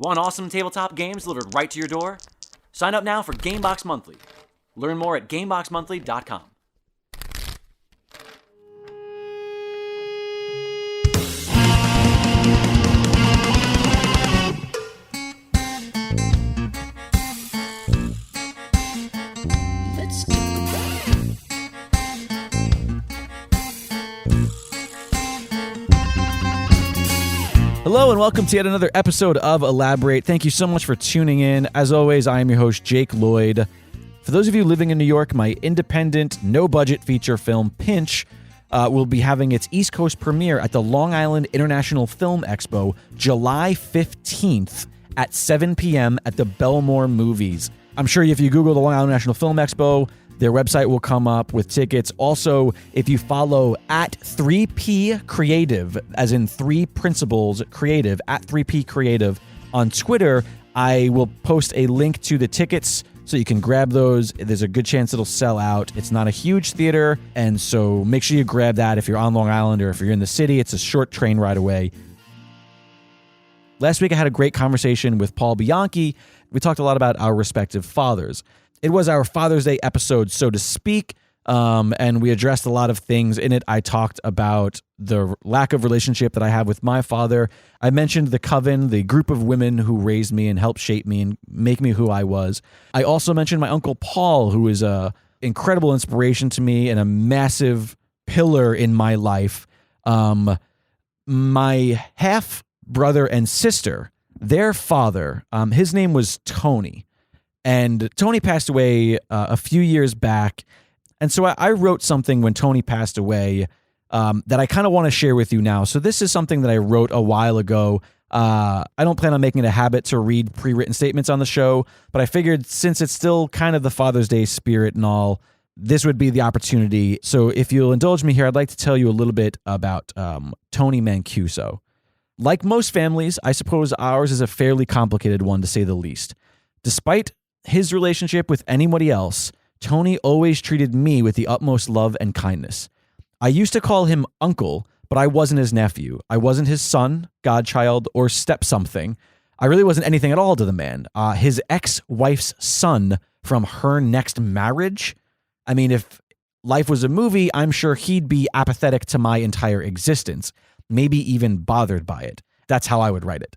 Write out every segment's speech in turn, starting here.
Want awesome tabletop games delivered right to your door? Sign up now for Gamebox Monthly. Learn more at GameboxMonthly.com. Hello and welcome to yet another episode of Elaborate. Thank you so much for tuning in. As always, I am your host, Jake Lloyd. For those of you living in New York, my independent, no-budget feature film, Pinch, will be having its East Coast premiere at the Long Island International Film Expo, July 15th at 7 p.m. at the Belmore Movies. I'm sure if you Google the Long Island International Film Expo, their website will come up with tickets. Also, if you follow at 3P Creative, as in 3 Principles Creative, at 3P Creative on Twitter, I will post a link to the tickets so you can grab those. There's a good chance it'll sell out. It's not a huge theater, and so make sure you grab that if you're on Long Island or if you're in the city. It's a short train ride away. Last week, I had a great conversation with Paul Bianchi. We talked a lot about our respective fathers. It was our Father's Day episode, so to speak, and we addressed a lot of things in it. I talked about the lack of relationship that I have with my father. I mentioned the coven, the group of women who raised me and helped shape me and make me who I was. I also mentioned my Uncle Paul, who is an incredible inspiration to me and a massive pillar in my life. My half-brother and sister, their father, his name was Tony. And Tony passed away a few years back. And so I wrote something when Tony passed away that I kind of want to share with you now. So this is something that I wrote a while ago. I don't plan on making it a habit to read pre-written statements on the show, but I figured since it's still kind of the Father's Day spirit and all, this would be the opportunity. So if you'll indulge me here, I'd like to tell you a little bit about Tony Mancuso. Like most families, I suppose ours is a fairly complicated one, to say the least. Despite his relationship with anybody else, Tony always treated me with the utmost love and kindness. I used to call him uncle, but I wasn't his nephew. I wasn't his son, godchild, or step-something. I really wasn't anything at all to the man. His ex-wife's son from her next marriage? I mean, if life was a movie, I'm sure he'd be apathetic to my entire existence, maybe even bothered by it. That's how I would write it.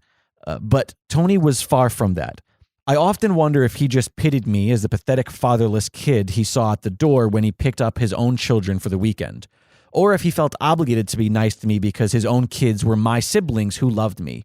But Tony was far from that. I often wonder if he just pitied me as the pathetic fatherless kid he saw at the door when he picked up his own children for the weekend, or if he felt obligated to be nice to me because his own kids were my siblings who loved me,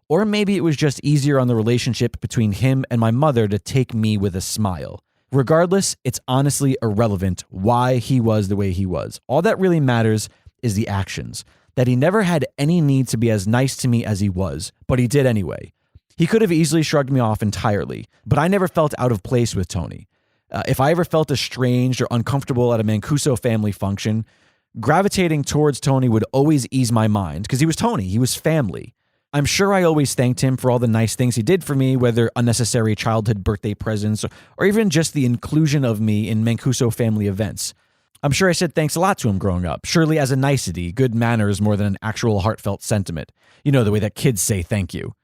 or maybe it was just easier on the relationship between him and my mother to take me with a smile. Regardless, it's honestly irrelevant why he was the way he was. All that really matters is the actions, that he never had any need to be as nice to me as he was, but he did anyway. He could have easily shrugged me off entirely, but I never felt out of place with Tony. If I ever felt estranged or uncomfortable at a Mancuso family function, gravitating towards Tony would always ease my mind, because he was Tony, he was family. I'm sure I always thanked him for all the nice things he did for me, whether unnecessary childhood birthday presents or even just the inclusion of me in Mancuso family events. I'm sure I said thanks a lot to him growing up, surely as a nicety, good manners more than an actual heartfelt sentiment. You know, the way that kids say thank you.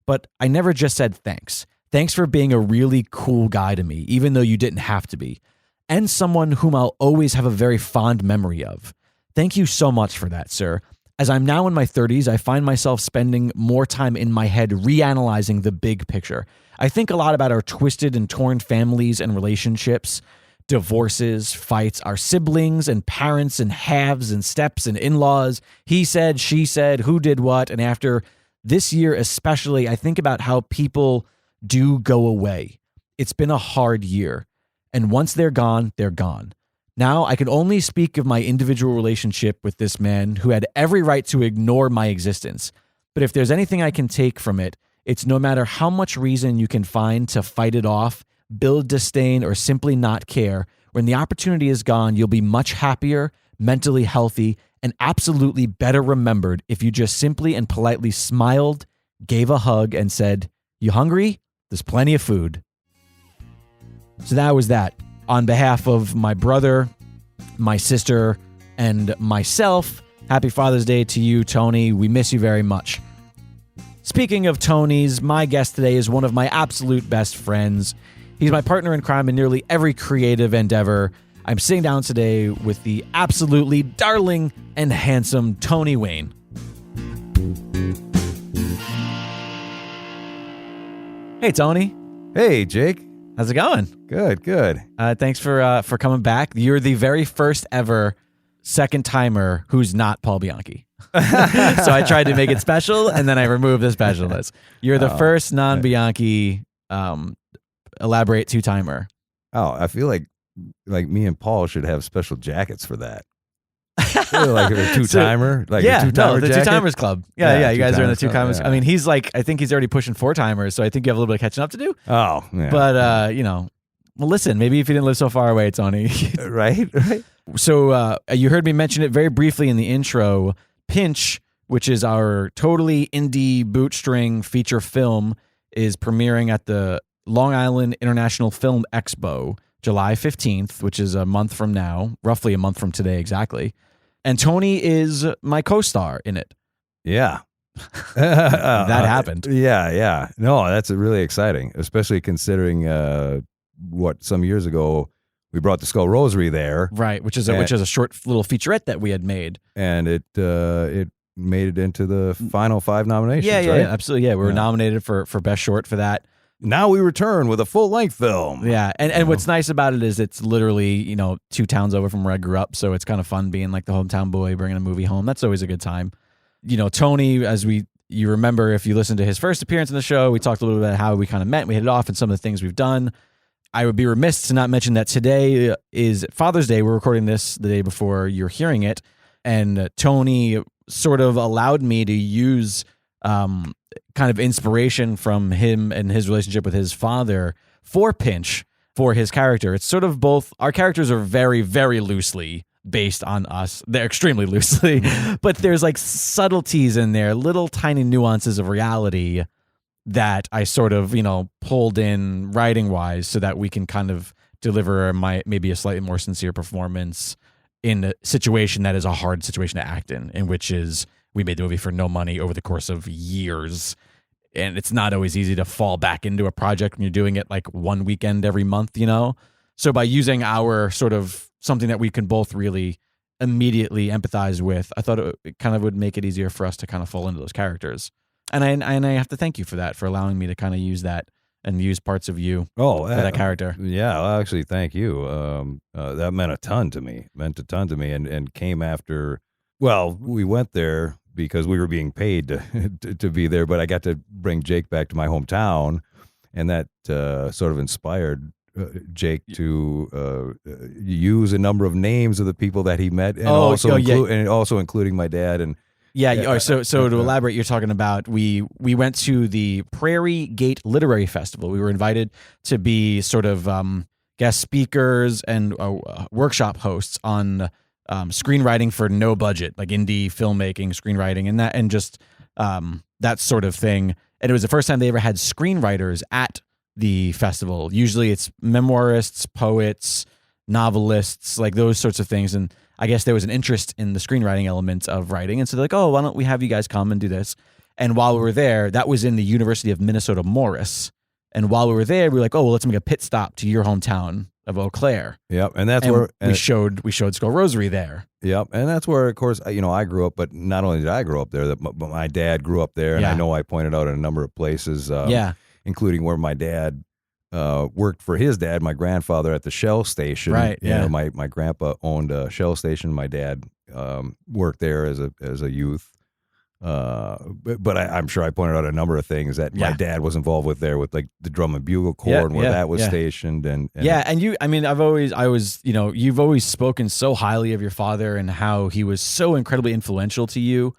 But I never just said thanks. Thanks for being a really cool guy to me, even though you didn't have to be. And someone whom I'll always have a very fond memory of. Thank you so much for that, sir. As I'm now in my 30s, I find myself spending more time in my head reanalyzing the big picture. I think a lot about our twisted and torn families and relationships, divorces, fights, our siblings and parents and halves and steps and in-laws, he said, she said, who did what, and after this year especially, I think about how people do go away. It's been a hard year, and once they're gone, they're gone. Now I can only speak of my individual relationship with this man who had every right to ignore my existence. But if there's anything I can take from it, it's no matter how much reason you can find to fight it off, build disdain, or simply not care, when the opportunity is gone, you'll be much happier, mentally healthy, and absolutely better remembered if you just simply and politely smiled, gave a hug, and said, "You hungry? There's plenty of food." So that was that. On behalf of my brother, my sister, and myself, happy Father's Day to you, Tony. We miss you very much. Speaking of Tonys, my guest today is one of my absolute best friends. He's my partner in crime in nearly every creative endeavor. I'm sitting down today with the absolutely darling and handsome Tony Wayne. Hey, Tony. Hey, Jake. How's it going? Good. Thanks for coming back. You're the very first ever second timer who's not Paul Bianchi. So I tried to make it special, and then I removed the specialness. You're the first non-Bianchi elaborate two-timer. Oh, I feel like me and Paul should have special jackets for that. Like a two-timer, the jacket? two-timers club. Yeah. You guys are in the two-timers. Yeah. I mean, I think he's already pushing four-timers, so I think you have a little bit of catching up to do. Oh, yeah. But well, listen, maybe if you didn't live so far away, Tony. Right. So you heard me mention it very briefly in the intro. Pinch, which is our totally indie bootstring feature film, is premiering at the Long Island International Film Expo, July 15th, which is a month from now, roughly a month from today exactly. And Tony is my co-star in it. Yeah. That happened. Yeah. No, that's really exciting, especially considering what some years ago we brought the Skull Rosary there. Right, which is a short little featurette that we had made. And it made it into the final 5 nominations, Yeah, right? absolutely. Yeah, we were nominated for Best Short for that. Now we return with a full-length film. Yeah, and what's nice about it is it's literally, 2 towns over from where I grew up, so it's kind of fun being like the hometown boy, bringing a movie home. That's always a good time. Tony, you remember if you listened to his first appearance in the show, we talked a little bit about how we kind of met, we hit it off, and some of the things we've done. I would be remiss to not mention that today is Father's Day. We're recording this the day before you're hearing it, and Tony sort of allowed me to use kind of inspiration from him and his relationship with his father for Pinch, for his character. It's sort of both. Our characters are very, very loosely based on us. They're extremely loosely, but there's like subtleties in there, little tiny nuances of reality that I sort of, pulled in writing wise so that we can kind of deliver maybe a slightly more sincere performance in a situation that is a hard situation to act in which is we made the movie for no money over the course of years. And it's not always easy to fall back into a project when you're doing it like one weekend every month, So by using our sort of something that we can both really immediately empathize with, I thought it kind of would make it easier for us to kind of fall into those characters. And I have to thank you for that, for allowing me to kind of use that and use parts of you for that character. Yeah, well, actually, thank you. That meant a ton to me. And came after. Well, we went there because we were being paid to be there, but I got to bring Jake back to my hometown, and that sort of inspired Jake to use a number of names of the people that he met, and also including my dad and. Yeah. So to elaborate, you're talking about we went to the Prairie Gate Literary Festival. We were invited to be sort of guest speakers and workshop hosts on screenwriting for no budget, like indie filmmaking, screenwriting, and just that sort of thing. And it was the first time they ever had screenwriters at the festival. Usually it's memoirists, poets, novelists, like those sorts of things. And I guess there was an interest in the screenwriting elements of writing. And so they're like, oh, why don't we have you guys come and do this? And while we were there, that was in the University of Minnesota Morris. And while we were there, we were like, oh, well, let's make a pit stop to your hometown of Eau Claire. Yep. And that's where we showed Skull Rosary there. Yep. And that's where, of course, I grew up, but not only did I grow up there, but my dad grew up there. And I know I pointed out in a number of places, including where my dad worked for his dad, my grandfather, at the Shell station. Right. Yeah. My grandpa owned a Shell station. My dad worked there as a youth. But I'm sure I pointed out a number of things that my dad was involved with there, with like the drum and bugle corps and where that was stationed. And you, I mean, you've always spoken so highly of your father and how he was so incredibly influential to you.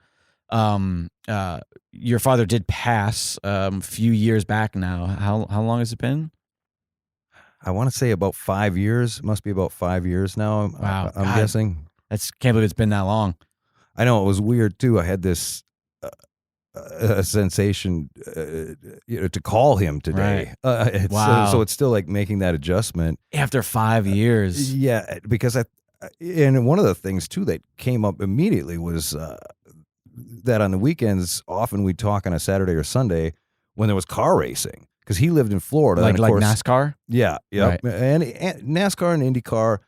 Your father did pass a few years back now. How long has it been? I want to say about 5 years. It must be about 5 years now. Wow. I'm guessing. Can't believe it's been that long. I know, it was weird too. I had this a sensation to call him today. Right. Wow. So it's still like making that adjustment After 5 years. Yeah, because and one of the things too that came up immediately was that on the weekends, often we'd talk on a Saturday or Sunday when there was car racing, because he lived in Florida. Like, and of course, NASCAR? Yeah. Right. And NASCAR and IndyCar.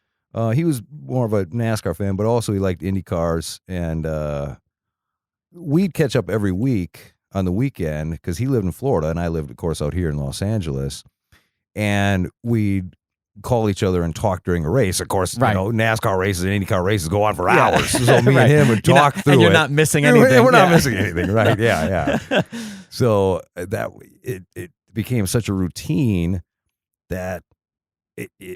He was more of a NASCAR fan, but also he liked Indy cars. And we'd catch up every week on the weekend because he lived in Florida and I lived, of course, out here in Los Angeles. And we'd call each other and talk during a race. Of course, Right. you know, NASCAR races and IndyCar races go on for hours. So me Right. and him would talk through and it. you're not missing anything. We're not Yeah. missing anything, right? Yeah. So that it became such a routine that,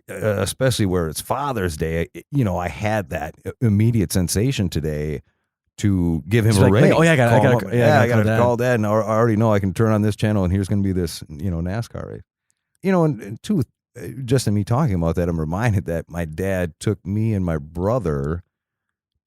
especially where it's Father's Day, I had that immediate sensation today to give him It's a like, ring. oh yeah, I got to call Dad, and I already know I can turn on this channel, and here's going to be this, NASCAR race. And two, just in me talking about that, I'm reminded that my dad took me and my brother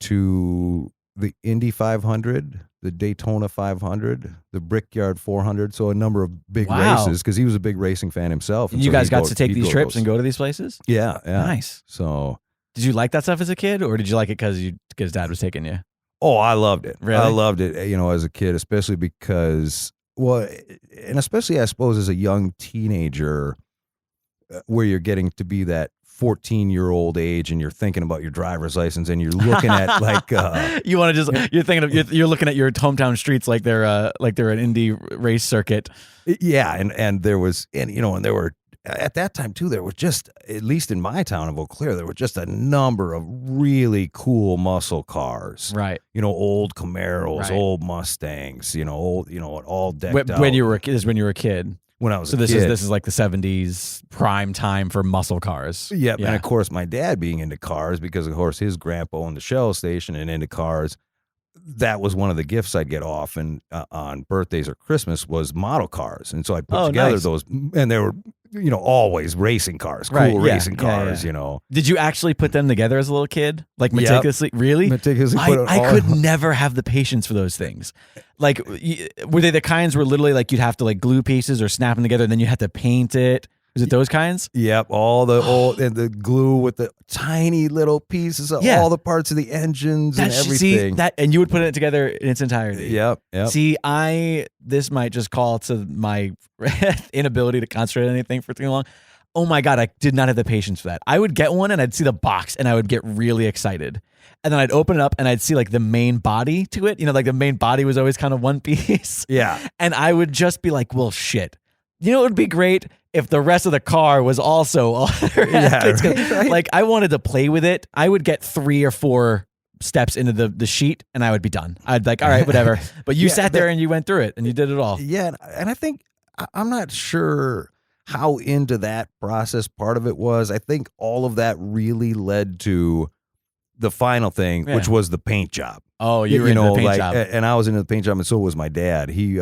to the Indy 500, the Daytona 500, the Brickyard 400, so a number of big Wow. races, because he was a big racing fan himself. And you guys got to take these trips and go to these places? Yeah. Nice. So, Did you like that stuff as a kid, or did you like it because Dad was taking you? I loved it. Really? I loved it, as a kid, especially because, and especially I suppose as a young teenager, where you're getting to be that 14-year-old age and you're thinking about your driver's license and you're looking at like you want to just you're looking at your hometown streets like they're an Indy race circuit. Yeah, and there was and there were at that time too, there was just, at least in my town of Eau Claire, there were just a number of really cool muscle cars. Right. Old Camaros, Right. old Mustangs, old, all decked out. When you were a kid. When I was So a this kid. is like the 70s prime time for muscle cars. Yep. And of course, my dad being into cars, because of course his grandpa owned the Shell station and into cars, that was one of the gifts I'd get often on birthdays or Christmas was model cars. And so I'd put together nice. those, and they were, always racing cars, cool Right, yeah, racing cars, Did you actually put them together as a little kid? Like Yep. meticulously? Really? Meticulously put it I all- could never have the patience for those things. Like, were they the kinds where literally like you'd have to like glue pieces or snap them together and then you had to paint it? Was it those kinds? Yep, all the old and the glue with the tiny little pieces of Yeah. all the parts of the engines and everything. And you would put it together in its entirety. Yep. See, this might just call to my inability to concentrate on anything for too long. Oh my God, I did not have the patience for that. I would get one and I'd see the box and I would get really excited. And then I'd open it up and I'd see like the main body to it. Like the main body was always kind of one piece. Yeah. And I would just be like, well, shit. It would be great if the rest of the car was also all right. Like I wanted to play with it. I would get 3 or 4 steps into the sheet and I would be done. I'd like, all right, whatever. But you sat there and you went through it and you did it all. Yeah, and I think I'm not sure how into that process part of it was. I think all of that really led to the final thing, which was the paint job. Oh, you were into the paint job. And I was into the paint job, and so was my dad. He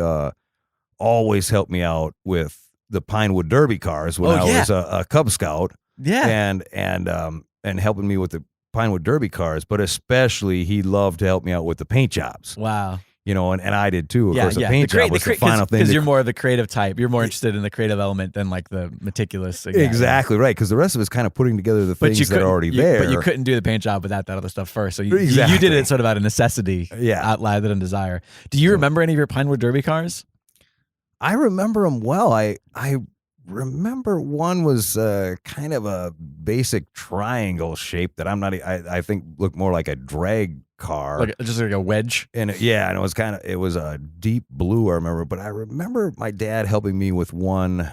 always helped me out with the Pinewood Derby cars when I was a Cub Scout. Yeah. And helping me with the Pinewood Derby cars, but especially he loved to help me out with the paint jobs. Wow. And I did too. Of course, the paint job was the final thing. Because you're more of the creative type. You're more interested in the creative element than like the meticulous. Exactly right. Because the rest of it's kind of putting together the things that are already there. But you couldn't do the paint job without that other stuff first. So you Exactly. did it sort of out of necessity, out loud than desire. Do you remember any of your Pinewood Derby cars? I remember them well. I remember one was kind of a basic triangle shape that I think looked more like a drag car, just like a wedge. And it was a deep blue, I remember. But I remember my dad helping me with one,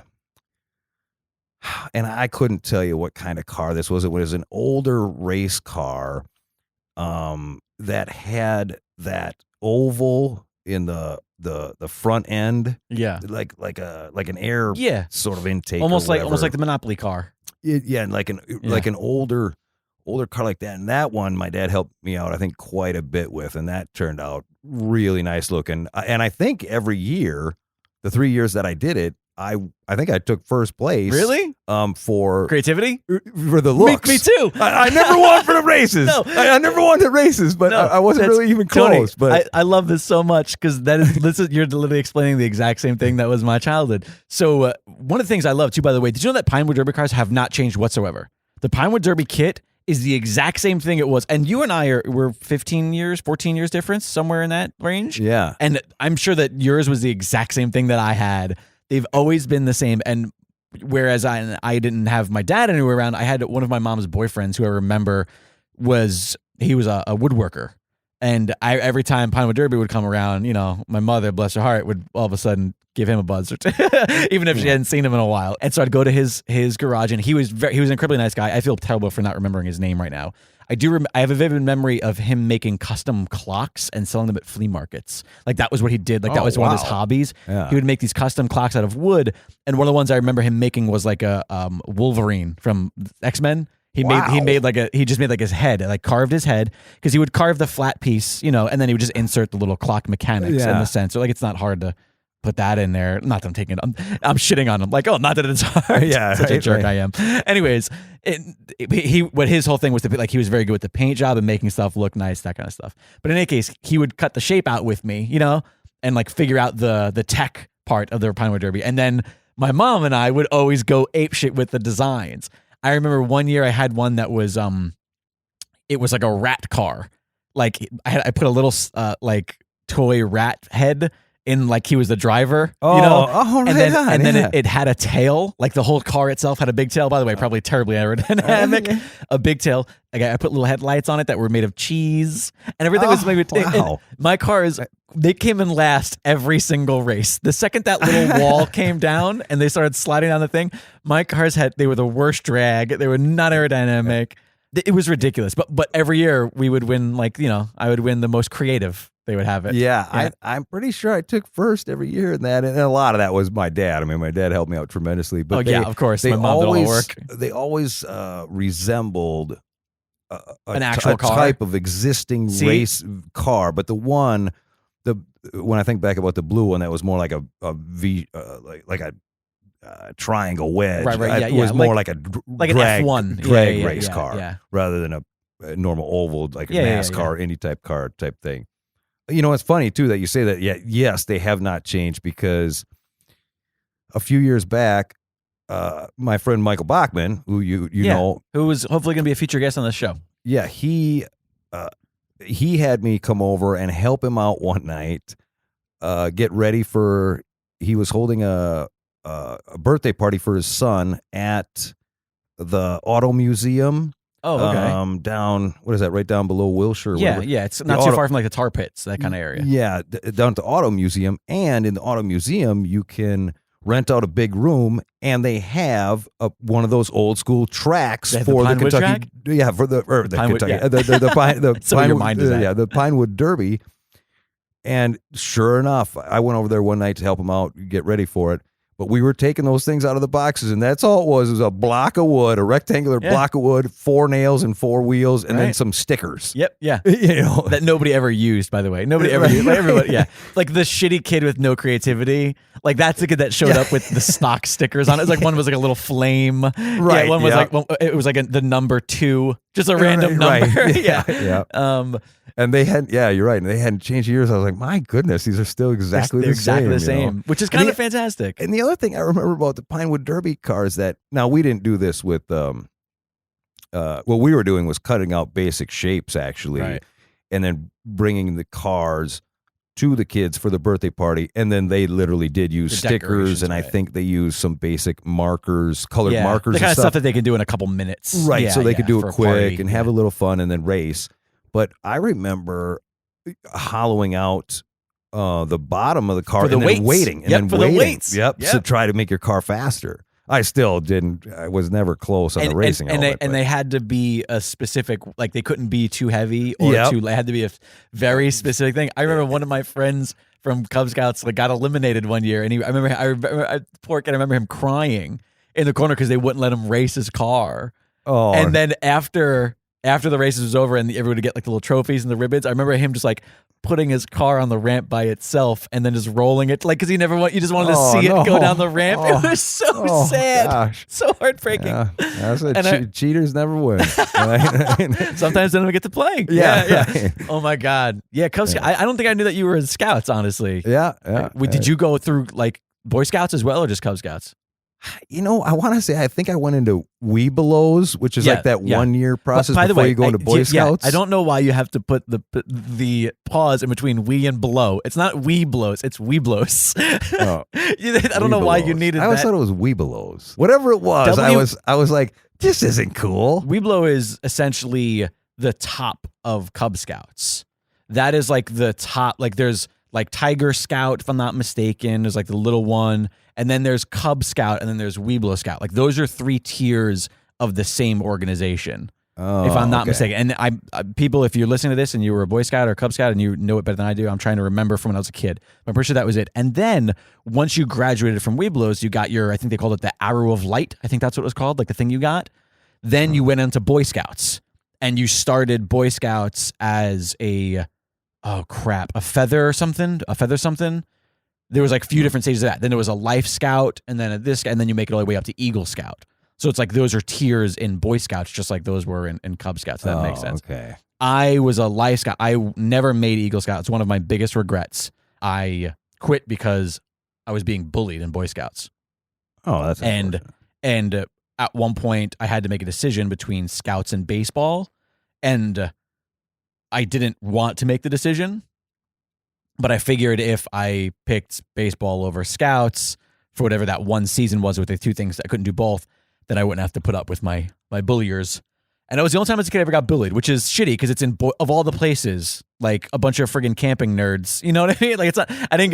and I couldn't tell you what kind of car this was. It was an older race car that had that oval in the front end, like an air sort of intake, almost like the Monopoly car. And like an older car like that. And that one my dad helped me out, I think, quite a bit with, and that turned out really nice looking. And I think every year, the 3 years that I did it, I think I took first place. Really? For creativity, for the looks. Me too. I never won for the races. No. I never won the races, but I wasn't really even close. Tony, but I love this so much because you're literally explaining the exact same thing that was my childhood. So one of the things I love too, by the way, did you know that Pinewood Derby cars have not changed whatsoever? The Pinewood Derby kit is the exact same thing it was. And you and I we're 15 years, 14 years difference, somewhere in that range. Yeah. And I'm sure that yours was the exact same thing that I had. They've always been the same. And whereas I didn't have my dad anywhere around, I had one of my mom's boyfriends who I remember he was a woodworker. And every time Pinewood Derby would come around, my mother, bless her heart, would all of a sudden give him a buzz, even if she hadn't seen him in a while. And so I'd go to his garage, and he was an incredibly nice guy. I feel terrible for not remembering his name right now. I have a vivid memory of him making custom clocks and selling them at flea markets. Like that was what he did. Like that was one of his hobbies. Yeah. He would make these custom clocks out of wood. And one of the ones I remember him making was like a Wolverine from X-Men. He just made like his head, like carved his head, because he would carve the flat piece, and then he would just insert the little clock mechanics in the sense. So like it's not hard to put that in there. Not that I'm taking it. I'm shitting on him. Like, oh, not that it's hard. Yeah, such a jerk I am. Anyways, his whole thing was to be like, he was very good with the paint job and making stuff look nice, that kind of stuff. But in any case, he would cut the shape out with me, and like figure out the tech part of the Pinewood Derby. And then my mom and I would always go apeshit with the designs. I remember one year I had one that was it was like a rat car. Like I put a little like toy rat head in, like he was the driver. Oh, and then it had a tail. Like the whole car itself had a big tail. By the way, probably terribly aerodynamic. A big tail. I put little headlights on it that were made of cheese, and everything was made. Wow. My cars, they came in last every single race. The second that little wall came down and they started sliding down the thing, my cars they were the worst drag. They were not aerodynamic. It was ridiculous. But every year we would win. Like I would win the most creative. They would have it. Yeah. I'm pretty sure I took first every year in that, and a lot of that was my dad. I mean, my dad helped me out tremendously. But of course, my mom did all the work. They always resembled an actual car? type of existing race car, but when I think back about the blue one, that was more like a V, like a triangle wedge. Right. It was more like a like drag, an F1 drag race car, yeah. rather than a normal oval, like a NASCAR, any type car type thing. It's funny too that you say that. Yeah, yes, they have not changed, because a few years back, my friend Michael Bachman, who you know, who was hopefully going to be a feature guest on the show. Yeah, he had me come over and help him out one night, get ready for. He was holding a birthday party for his son at the Auto Museum. Oh, okay. What is that? Right down below Wilshire. Yeah. It's not too far from like the tar pits, that kind of area. Yeah, down at the Auto Museum, and in the Auto Museum you can rent out a big room, and they have one of those old school tracks for the Kentucky. Track? Yeah, for the Pinewood, Kentucky, yeah. the So your mind is the Pinewood Derby. And sure enough, I went over there one night to help him out, get ready for it. But we were taking those things out of the boxes, and that's all it was. It was a block of wood, a rectangular block of wood, 4 nails and 4 wheels, and then some stickers. Yep, yeah. That nobody ever used, by the way. Nobody ever used. Like everybody, like the shitty kid with no creativity. Like that's the kid that showed up with the stock stickers on it. It's like one was like a little flame. Right. Yeah, one was it was like the number 2, just a random number. Right. Yeah. And they hadn't, you're right. And they hadn't changed years. I was like, my goodness, these are still exactly the same. Which is kind of fantastic. And the other thing I remember about the Pinewood Derby cars that, now we didn't do this with, what we were doing was cutting out basic shapes actually, and then bringing the cars to the kids for the birthday party. And then they literally did use stickers, and I think they used some basic markers, colored markers. The kind of stuff that they can do in a couple minutes. Right. So they could do it quick and have a little fun and then race. But I remember hollowing out the bottom of the car and then waiting. The weights. Yep. To try to make your car faster. I still didn't. I was never close on the racing. And they had to be a specific, like they couldn't be too heavy or too. They had to be a very specific thing. I remember one of my friends from Cub Scouts got eliminated one year, and I remember him crying in the corner because they wouldn't let him race his car. Oh, and then after the races was over and everyone would get like the little trophies and the ribbons, I remember him just like putting his car on the ramp by itself and then just rolling it, like, because you just wanted to see it go down the ramp. It was so sad, so heartbreaking. Yeah. That's what cheaters never win. Sometimes they don't get to play. Yeah. Oh my God. Yeah, Cub Scouts. I don't think I knew that you were in Scouts, honestly. Yeah. Did you go through like Boy Scouts as well, or just Cub Scouts? I want to say I think I went into Webelos, which is like that 1 year process before you go into Boy Scouts. I don't know why you have to put the pause in between we and below. It's not Webelos, it's Webelos. Oh, I don't know why you needed that. I always thought it was Webelos. Whatever it was, I was like, this isn't cool. Webelo is essentially the top of Cub Scouts. That is like the top. Like there's like Tiger Scout, if I'm not mistaken. There's like the little one. And then there's Cub Scout, and then there's Webelo Scout. Like those are 3 tiers of the same organization, if I'm not mistaken. And people, if you're listening to this and you were a Boy Scout or Cub Scout and you know it better than I do, I'm trying to remember from when I was a kid. I'm pretty sure that was it. And then once you graduated from Webelos, you got your, I think they called it the Arrow of Light. I think that's what it was called, like the thing you got. Then you went into Boy Scouts, and you started Boy Scouts as a feather something. There was like a few different stages of that. Then there was a Life Scout, and then and then you make it all the way up to Eagle Scout. So it's like those are tiers in Boy Scouts, just like those were in Cub Scouts. That makes sense. Okay. I was a Life Scout. I never made Eagle Scout. It's one of my biggest regrets. I quit because I was being bullied in Boy Scouts. Oh, that's and at one point I had to make a decision between Scouts and baseball, and I didn't want to make the decision. But I figured if I picked baseball over Scouts for whatever that one season was with the 2 things that I couldn't do both, then I wouldn't have to put up with my bulliers. And it was the only time as a kid I ever got bullied, which is shitty because it's of all the places, like a bunch of friggin' camping nerds. You know what I mean? Like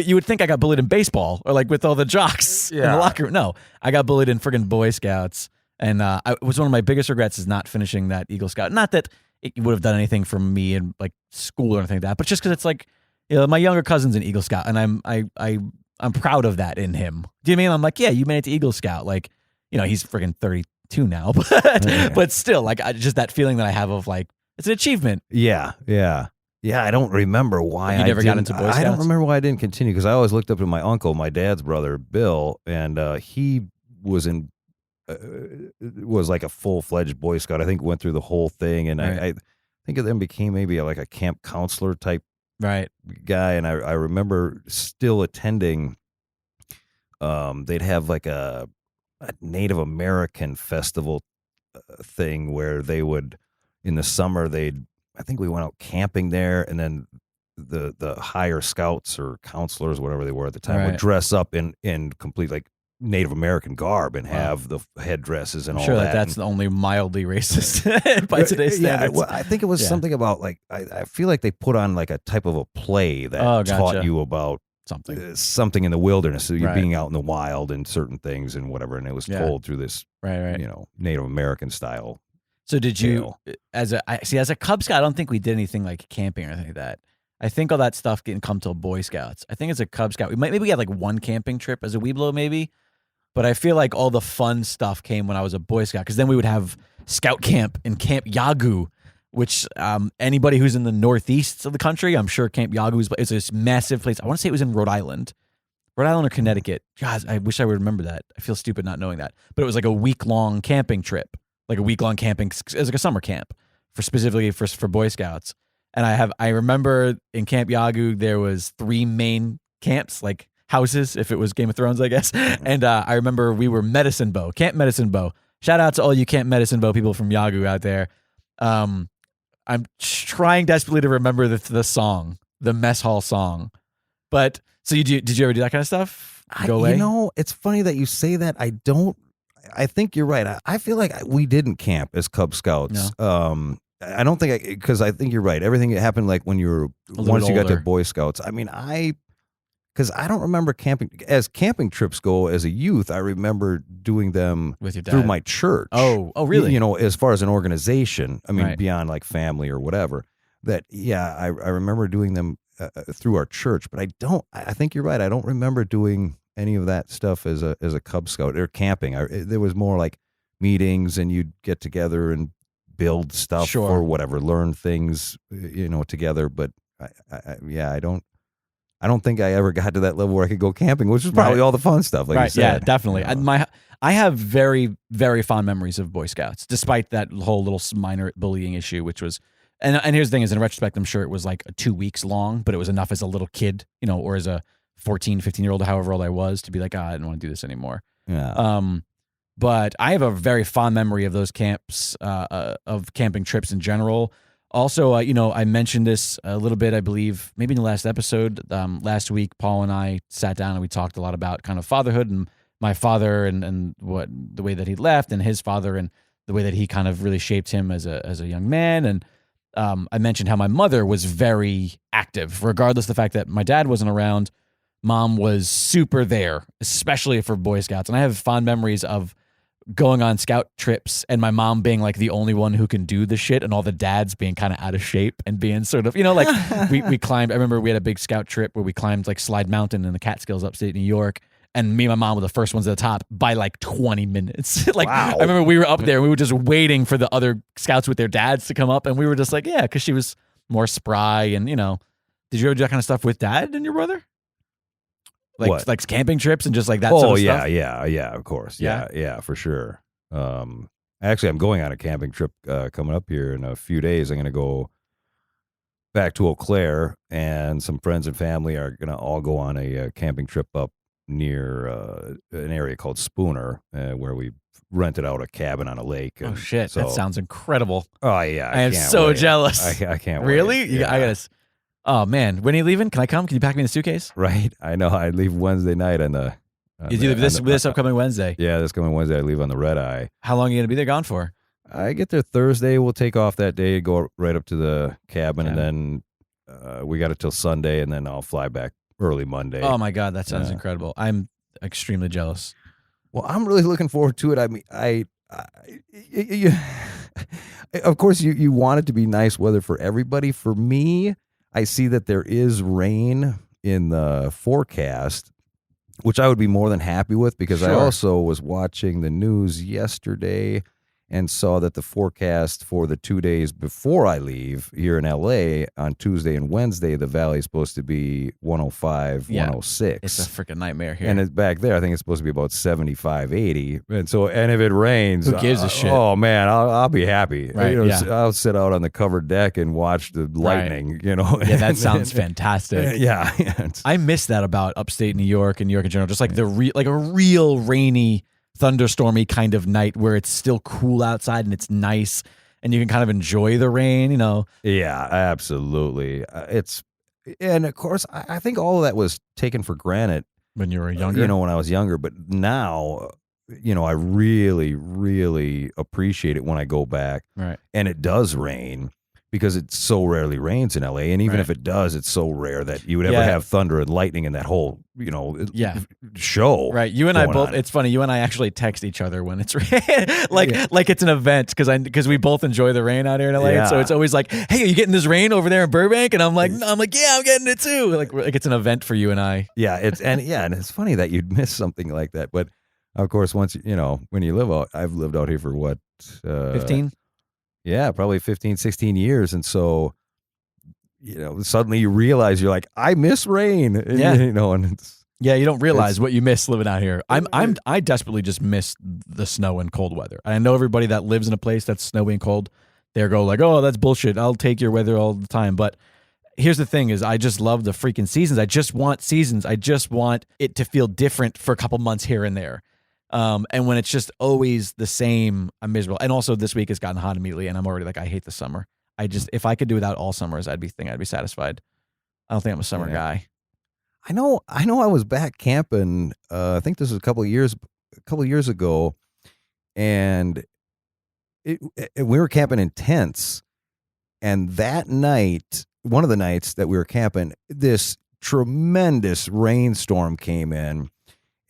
you would think I got bullied in baseball or like with all the jocks in the locker room. No, I got bullied in friggin' Boy Scouts. And it was one of my biggest regrets is not finishing that Eagle Scout. Not that it would have done anything for me in like school or anything like that, but just because it's like, my younger cousin's an Eagle Scout, and I'm proud of that in him. Do you know what I mean? I'm like, yeah, you made it to Eagle Scout. Like, he's friggin' 32 now, but still, like, just that feeling that I have of like, it's an achievement. Yeah. I don't remember why you never got into Boy Scouts. I don't remember why I didn't continue because I always looked up to my uncle, my dad's brother, Bill, and he was was like a full-fledged Boy Scout. I think went through the whole thing, and right. I think of them became maybe like a camp counselor type. Right. Guy, and I remember still attending. They'd have like a Native American festival thing where they would, in the summer, I think we went out camping there, and then the higher scouts or counselors, whatever they were at the time, would dress up in complete like Native American garb and have the headdresses and all that. Sure, that's the only mildly racist by today's standards. Yeah, I think it was something about like I feel like they put on like a type of a play that taught you about something in the wilderness. So you're being out in the wild and certain things and whatever, and it was told through this Native American style. So did you as a Cub Scout? I don't think we did anything like camping or anything like that. I think all that stuff didn't come till Boy Scouts. I think as a Cub Scout, maybe we had like one camping trip as a Webelo maybe. But I feel like all the fun stuff came when I was a Boy Scout, because then we would have scout camp in Camp Yagu, which anybody who's in the northeast of the country, I'm sure Camp Yagu is this massive place. I want to say it was in Rhode Island or Connecticut. God, I wish I would remember that. I feel stupid not knowing that. But it was like a week-long camping trip, like a week-long camping. It was like a summer camp specifically for Boy Scouts. And I remember in Camp Yagu there was 3 main camps, like houses, if it was Game of Thrones, I guess. And I remember we were Camp Medicine Bow. Shout out to all you Camp Medicine Bow people from Yagu out there. I'm trying desperately to remember the song, the mess hall song. But so did you ever do that kind of stuff? Go away? It's funny that you say that. I think you're right. I feel like we didn't camp as Cub Scouts. No. I don't think because I think you're right. Everything happened like when once you got to Boy Scouts. I mean, because I don't remember camping. As camping trips go as a youth, I remember doing them with your dad through my church. Oh, really? As far as an organization, I mean, beyond like family or whatever. I remember doing them through our church, but I think you're right. I don't remember doing any of that stuff as a Cub Scout or camping. There was more like meetings, and you'd get together and build stuff or whatever, learn things, together. But I don't think I ever got to that level where I could go camping, which was probably all the fun stuff. Like you said. Yeah, definitely. I have very, very fond memories of Boy Scouts, despite that whole little minor bullying issue, which was, and here's the thing is, in retrospect, I'm sure it was like 2 weeks long, but it was enough as a little kid, or as a 14, 15-year-old, however old I was, to be like, I didn't want to do this anymore. Yeah. But I have a very fond memory of those camps, of camping trips in general. Also, I mentioned this a little bit, I believe, maybe in the last episode. Last week, Paul and I sat down and we talked a lot about kind of fatherhood and my father and what the way that he left and his father and the way that he kind of really shaped him as a young man. And I mentioned how my mother was very active, regardless of the fact that my dad wasn't around. Mom was super there, especially for Boy Scouts. And I have fond memories of going on scout trips and my mom being like the only one who can do the shit and all the dads being kind of out of shape and being sort of, like we climbed. I remember we had a big scout trip where we climbed like Slide Mountain in the Catskills upstate New York. And me and my mom were the first ones at the top by like 20 minutes. Wow. I remember we were up there and we were just waiting for the other scouts with their dads to come up. And we were just like, yeah, because she was more spry. And, did you ever do that kind of stuff with dad and your brother? Like camping trips and just like that sort of stuff? Yeah, of course. Yeah, for sure. Actually, I'm going on a camping trip coming up here in a few days. I'm going to go back to Eau Claire, and some friends and family are going to all go on a camping trip up near an area called Spooner, where we rented out a cabin on a lake. Oh, shit. That sounds incredible. Oh, yeah. I am so jealous. I can't really? wait. Yeah. I got to... Oh, man. When are you leaving? Can I come? Can you pack me in a suitcase? Right. I know. I leave Wednesday night on the... You do this upcoming Wednesday? Yeah, this coming Wednesday I leave on the Red Eye. How long are you going to be there gone for? I get there Thursday. We'll take off that day, go right up to the cabin, and then we got it till Sunday, and then I'll fly back early Monday. Oh, my God. That sounds incredible. I'm extremely jealous. Well, I'm really looking forward to it. I mean, of course, you want it to be nice weather for everybody. For me, I see that there is rain in the forecast, which I would be more than happy with because I also was watching the news yesterday and saw that the forecast for the 2 days before I leave here in LA on Tuesday and Wednesday, the valley is supposed to be 105, 106. It's a freaking nightmare here. And it's back there, I think it's supposed to be about 75, 80. And if it rains, who gives a shit? Oh man, I'll be happy. Right, I'll sit out on the covered deck and watch the lightning, Yeah, that sounds fantastic. Yeah. I miss that about upstate New York and New York in general. Just like a real rainy, thunderstormy kind of night where it's still cool outside and it's nice and you can kind of enjoy the rain, Yeah, absolutely. And of course, I think all of that was taken for granted when you were younger. When I was younger, but now, I really, really appreciate it when I go back. Right. And it does rain. Because it so rarely rains in LA, and even if it does, it's so rare that you would ever have thunder and lightning in that whole, show. Right. You and I both. It's funny. You and I actually text each other when it's like it's an event because we both enjoy the rain out here in LA. Yeah. So it's always like, hey, are you getting this rain over there in Burbank? And I'm like, yeah, I'm getting it too. Like it's an event for you and I. Yeah. And it's funny that you'd miss something like that, but of course, once when you live out, I've lived out here for what 15. Yeah, probably 15, 16 years. And so, suddenly you realize you're like, I miss rain. And, and it's, you don't realize what you miss living out here. I desperately just miss the snow and cold weather. I know everybody that lives in a place that's snowy and cold, they go like, oh, that's bullshit. I'll take your weather all the time. But here's the thing is I just love the freaking seasons. I just want seasons. I just want it to feel different for a couple months here and there. And when it's just always the same, I'm miserable. And also this week it's gotten hot immediately and I'm already like, I hate the summer. If I could do without all summers, I'd be satisfied. I don't think I'm a summer guy. I know I was back camping, I think this was a couple of years ago, and we were camping in tents. And that night, one of the nights that we were camping, this tremendous rainstorm came in.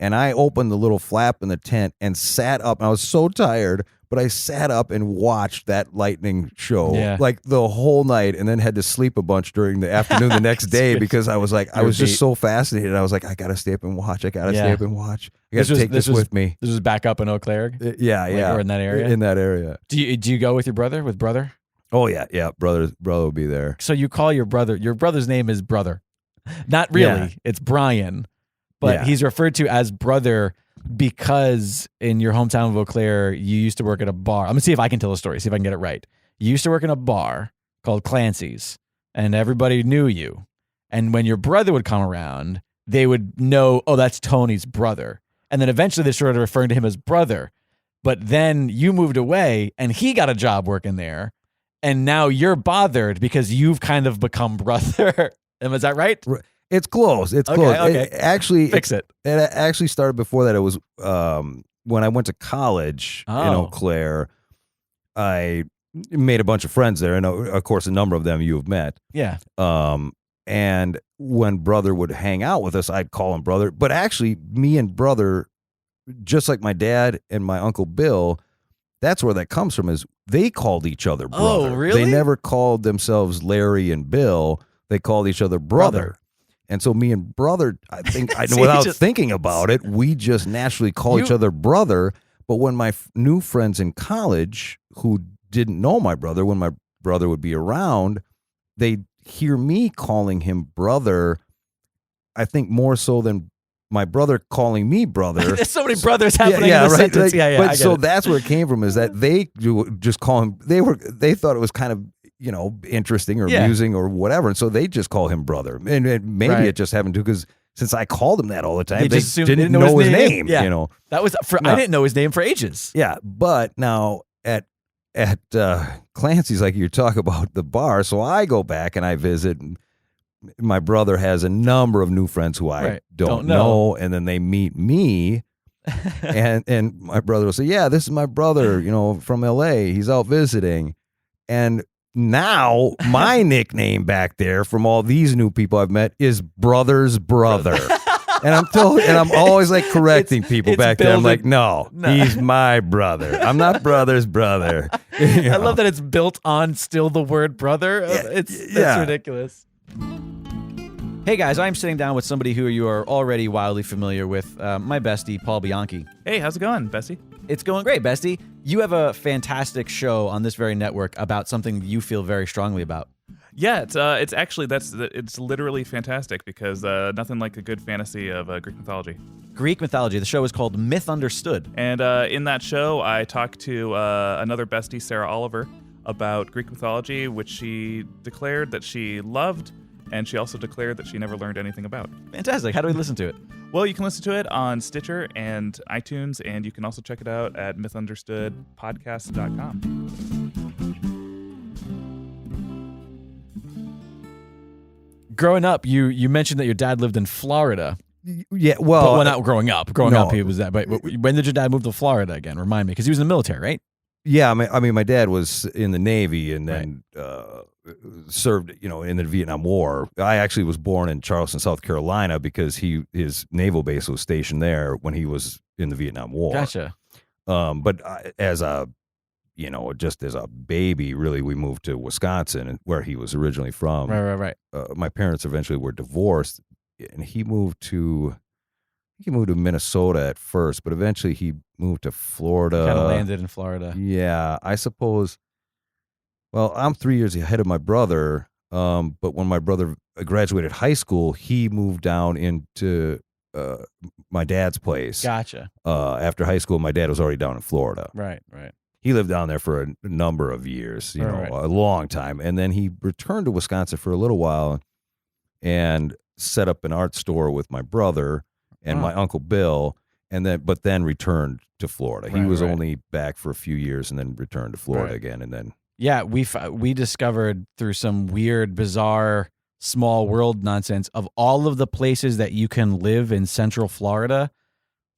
And I opened the little flap in the tent and sat up. And I was so tired, but I sat up and watched that lightning show like the whole night, and then had to sleep a bunch during the afternoon the next day because I was like, I was just so fascinated. I was like, I got to stay up and watch. I got to stay up and watch. I got to take this with me. This was back up in Eau Claire? Yeah. Or in that area? In that area. Do you go with your brother? With brother? Oh, yeah. Brother will be there. So you call your brother's name is Brother. Not really. It's Brian. But he's referred to as brother because in your hometown of Eau Claire, you used to work at a bar. I'm going to see if I can tell a story, see if I can get it right. You used to work in a bar called Clancy's, and everybody knew you. And when your brother would come around, they would know, oh, that's Tony's brother. And then eventually they started referring to him as brother. But then you moved away and he got a job working there. And now you're bothered because you've kind of become brother. Is that right? It's close. It's close. Okay. It actually, Fix it. It actually started before that. It was when I went to college in Eau Claire. I made a bunch of friends there, and of course, a number of them you have met. Yeah. And when brother would hang out with us, I'd call him brother. But actually, me and brother, just like my dad and my Uncle Bill, that's where that comes from, is they called each other brother. Oh, really? They never called themselves Larry and Bill. They called each other brother. And so me and brother, I think, without thinking about it, we just naturally call each other brother. But when my new friends in college who didn't know my brother, when my brother would be around, they'd hear me calling him brother, I think more so than my brother calling me brother. There's so many brothers happening in the sentence. Like, but so that's where it came from, is that they just call him, they thought it was kind of, interesting or amusing or whatever. And so they just call him brother. And maybe it just happened to, because since I called him that all the time, they didn't know his name. Yeah. That was I didn't know his name for ages. Yeah. But now at Clancy's, like you talk about the bar, so I go back and I visit, and my brother has a number of new friends who I don't know, and then they meet me, and my brother will say, "Yeah, this is my brother, from LA. He's out visiting," and now my nickname back there from all these new people I've met is Brother's Brother. And I'm always like correcting people back there. I'm like, no, he's my brother. I'm not brother's brother. I love that it's built on still the word brother. That's ridiculous. Hey guys, I'm sitting down with somebody who you are already wildly familiar with, my bestie, Paul Bianchi. Hey, how's it going, bestie? It's going great, bestie. You have a fantastic show on this very network about something you feel very strongly about. Yeah, it's actually it's literally fantastic, because nothing like a good fantasy of Greek mythology. Greek mythology. The show is called Myth Understood. And in that show, I talked to another bestie, Sarah Oliver, about Greek mythology, which she declared that she loved, and she also declared that she never learned anything about. Fantastic. How do we listen to it? Well, you can listen to it on Stitcher and iTunes, and you can also check it out at mythunderstoodpodcast.com. Growing up, you mentioned that your dad lived in Florida. Yeah, well, not growing up. Growing up, he was that. But when did your dad move to Florida again? Remind me, because he was in the military, right? Yeah, I mean, my dad was in the Navy and then served, in the Vietnam War. I actually was born in Charleston, South Carolina, because his naval base was stationed there when he was in the Vietnam War. Gotcha. But as a just as a baby, really, we moved to Wisconsin, where he was originally from. Right. My parents eventually were divorced, and he moved to Minnesota at first, but eventually he moved to Florida. Kind of landed in Florida. Yeah, I suppose. Well, I'm 3 years ahead of my brother, but when my brother graduated high school, he moved down into my dad's place. Gotcha. After high school, my dad was already down in Florida. Right. He lived down there for a number of years, a long time. And then he returned to Wisconsin for a little while and set up an art store with my brother and my Uncle Bill, but then returned to Florida. He was only back for a few years and then returned to Florida again. And then we discovered through some weird, bizarre, small world nonsense of all of the places that you can live in Central Florida,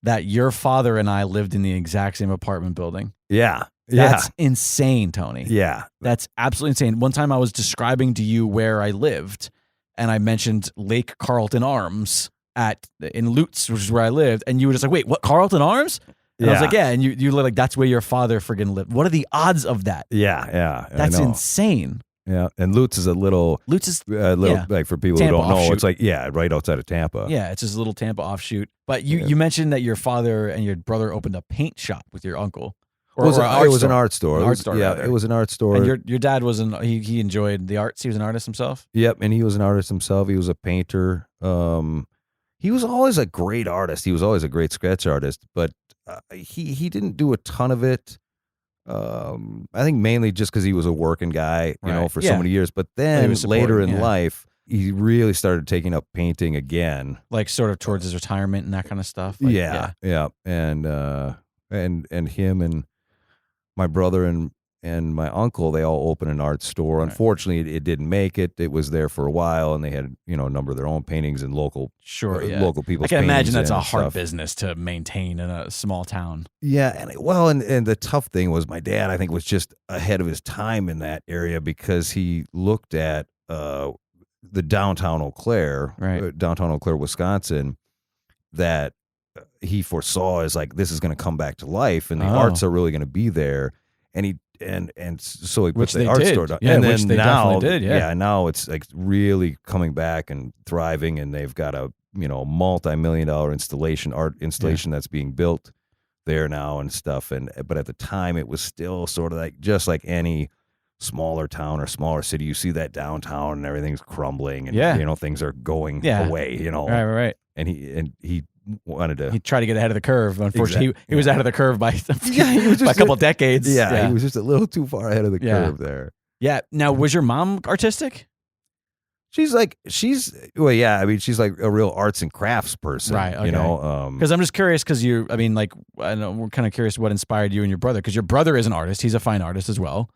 that your father and I lived in the exact same apartment building. Yeah. That's insane, Tony. Yeah. That's absolutely insane. One time I was describing to you where I lived, and I mentioned Lake Carlton Arms in Lutz, which is where I lived, and you were just like, wait, what, Carlton Arms? And I was like, yeah, and you were like, that's where your father friggin' lived. What are the odds of that? Yeah. That's insane. Yeah, and Lutz is like, for people Tampa who don't know, offshoot. It's like, right outside of Tampa. Yeah, it's just a little Tampa offshoot. But you mentioned that your father and your brother opened a paint shop with your uncle. It was an art store. It was an art store. And your dad he enjoyed the arts. He was an artist himself? Yep, and he was an artist himself. He was a painter. He was always a great artist. He was always a great sketch artist, but he didn't do a ton of it. I think mainly just because he was a working guy, for so many years. But then later in life, he really started taking up painting again. Like sort of towards his retirement and that kind of stuff. Like, yeah. And him and my brother and my uncle, they all opened an art store. Right. Unfortunately, it didn't make it. It was there for a while, and they had a number of their own paintings and local local people's. I can imagine paintings that's a and hard stuff. business to maintain in a small town. Yeah, and the tough thing was my dad, I think, was just ahead of his time in that area because he looked at the downtown Eau Claire, Wisconsin, that he foresaw as like this is going to come back to life, and the arts are really going to be there. And he so he put Which the they art did. store down. Yeah, And which then they now, definitely did, yeah. now it's like really coming back and thriving, and they've got a multi-million-dollar art installation that's being built there now and stuff. But at the time, it was still sort of like just like any smaller town or smaller city. You see that downtown and everything's crumbling, and things are going away. Right. And he wanted to. He tried to get ahead of the curve. Unfortunately, Exactly. he was out of the curve by he was just by a couple decades. Yeah, he was just a little too far ahead of the curve there. Yeah. Now, was your mom artistic? She's like she's like a real arts and crafts person, Right, okay. Because I'm just curious because I know we're kind of curious what inspired you and your brother, because your brother is an artist. He's a fine artist as well.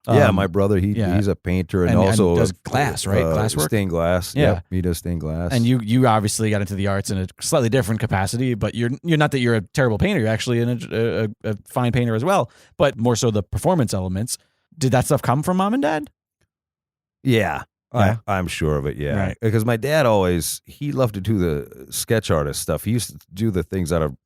my brother, he's a painter and also does glass, right? Glass work? Stained glass. Yeah. Yep, he does stained glass. And you obviously got into the arts in a slightly different capacity, but you're not that you're a terrible painter. You're actually a fine painter as well, but more so the performance elements. Did that stuff come from mom and dad? Yeah. Yeah. I'm sure of it, yeah. Right. Because my dad he loved to do the sketch artist stuff. He used to do the things out of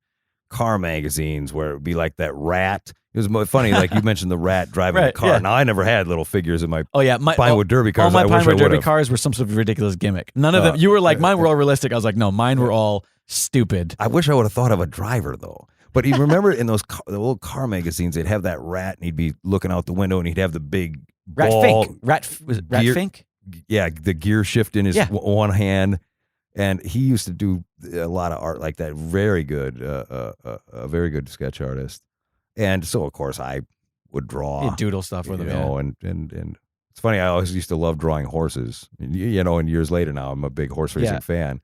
car magazines where it would be like that rat. It was more funny, like you mentioned the rat driving Right, the car. yeah. Now, I never had little figures in my My Pinewood Derby cars. All my I wish I Pinewood Derby would've. cars were some sort of ridiculous gimmick. None of them. You were like, mine were all realistic. I was like, no, mine were all stupid. I wish I would have thought of a driver, though. But you remember in the old car magazines, they'd have that rat, and he'd be looking out the window, and he'd have the big Rat ball. Fink. Was it Rat gear- Fink? Yeah, the gear shift in his one hand. And he used to do a lot of art like that. Very good, a very good sketch artist. And so, of course, I would draw. You doodle stuff with them, and it's funny. I always used to love drawing horses. And years later now, I'm a big horse racing fan.